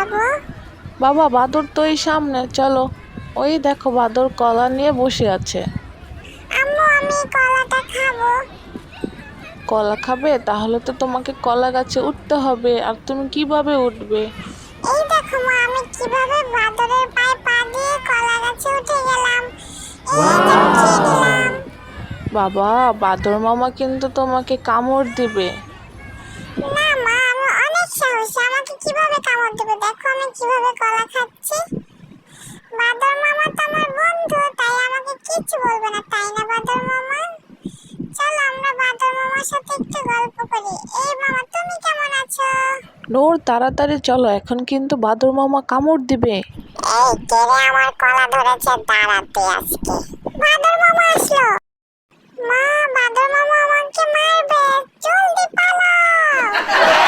যাব? বাবা, বাদর তো এই সামনে, চলো। ওই দেখো, বাদর কলা নিয়ে বসে আছে। আম্মু, আমি কলাটা খাবো। কলা খাবে? তাহলে তো তোমাকে কলা গাছে উঠতে হবে। আর তুমি কিভাবে উঠবে? এই দেখো মা, আমি কিভাবে বাদরের পায়ে পা দিয়ে কলা গাছে উঠে গেলাম। এই যে উঠিয়ে দিলাম। বাবা, বাদর মামা কিন্তু তোমাকে কামড় দিবে। না মা, আমি অনেক সাহসী, আমাকে কিভাবে কামড় দেবে? দেখো আমি কিভাবে কলা খাচ্ছি। বাদর মামা তো আমার বন্ধু, তাই আমাকে কিচ্ছু বলবে না, তাই না বাদর মামা? চলো আমরা বাদর মামার সাথে একটু গল্প করি। এই মামা, তুমি কেমন আছো? নূর, তাড়াতাড়ি চলো, এখন কিন্তু বাদর মামা কামড় দিবে। এই কেড়ে আমার কলা ধরেছে, দাঁড়াতে আজকে। বাদর মামা আসলো। মা, বাদর মামা আমাকে মারবে, জলদি পালাও।